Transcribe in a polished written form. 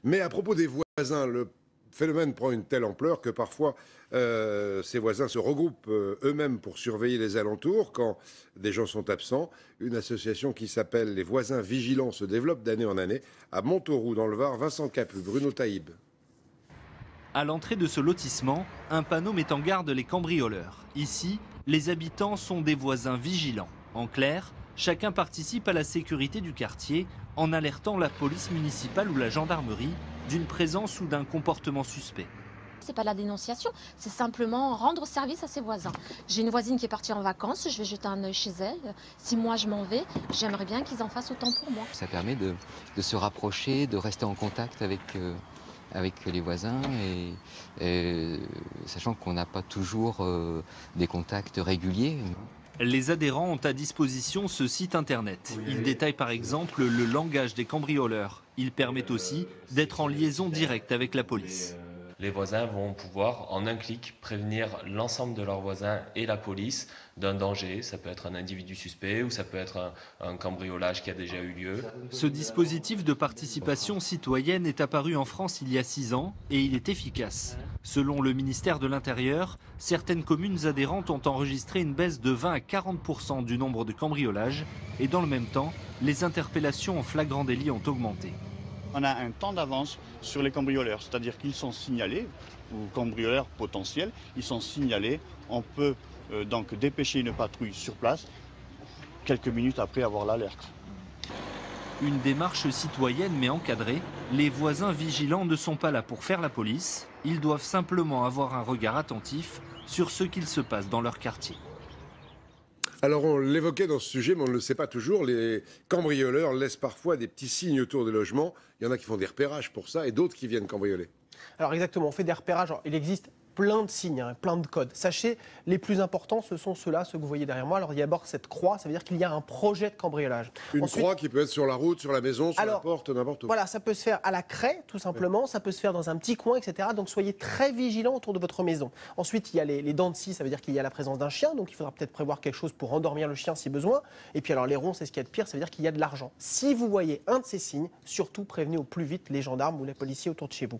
Mais à propos des voisins, le phénomène prend une telle ampleur que parfois ces voisins se regroupent eux-mêmes pour surveiller les alentours quand des gens sont absents. Une association qui s'appelle Les Voisins Vigilants se développe d'année en année. À Montauroux, dans le Var, Vincent Capu, Bruno Taïb. À l'entrée de ce lotissement, un panneau met en garde les cambrioleurs. Ici, les habitants sont des voisins vigilants. En clair, chacun participe à la sécurité du quartier en alertant la police municipale ou la gendarmerie d'une présence ou d'un comportement suspect. C'est pas la dénonciation, c'est simplement rendre service à ses voisins. J'ai une voisine qui est partie en vacances, je vais jeter un œil chez elle. Si moi je m'en vais, j'aimerais bien qu'ils en fassent autant pour moi. Ça permet de se rapprocher, de rester en contact avec les voisins, et sachant qu'on n'a pas toujours des contacts réguliers. Les adhérents ont à disposition ce site internet. Il détaille par exemple le langage des cambrioleurs. Il permet aussi d'être en liaison directe avec la police. Les voisins vont pouvoir, en un clic, prévenir l'ensemble de leurs voisins et la police d'un danger. Ça peut être un individu suspect ou ça peut être un cambriolage qui a déjà eu lieu. Ce dispositif de participation citoyenne est apparu en France il y a 6 ans et il est efficace. Selon le ministère de l'Intérieur, certaines communes adhérentes ont enregistré une baisse de 20 à 40% du nombre de cambriolages et dans le même temps, les interpellations en flagrant délit ont augmenté. On a un temps d'avance sur les cambrioleurs, c'est-à-dire qu'ils sont signalés, ou cambrioleurs potentiels, ils sont signalés. On peut donc dépêcher une patrouille sur place quelques minutes après avoir l'alerte. Une démarche citoyenne mais encadrée, les voisins vigilants ne sont pas là pour faire la police, ils doivent simplement avoir un regard attentif sur ce qu'il se passe dans leur quartier. Alors on l'évoquait dans ce sujet, mais on ne le sait pas toujours. Les cambrioleurs laissent parfois des petits signes autour des logements. Il y en a qui font des repérages pour ça et d'autres qui viennent cambrioler. Alors exactement, on fait des repérages. Alors, il existe plein de signes, plein de codes. Sachez, les plus importants, ce sont ceux-là, ceux que vous voyez derrière moi. Alors il y a d'abord cette croix, ça veut dire qu'il y a un projet de cambriolage. Une croix qui peut être sur la route, sur la maison, sur la porte, n'importe où. Voilà, ça peut se faire à la craie, tout simplement. Ça peut se faire dans un petit coin, etc. Donc soyez très vigilants autour de votre maison. Ensuite, il y a les dents de scie, ça veut dire qu'il y a la présence d'un chien. Donc il faudra peut-être prévoir quelque chose pour endormir le chien si besoin. Et puis alors les ronds, c'est ce qu'il y a de pire, ça veut dire qu'il y a de l'argent. Si vous voyez un de ces signes, surtout prévenez au plus vite les gendarmes ou les policiers autour de chez vous.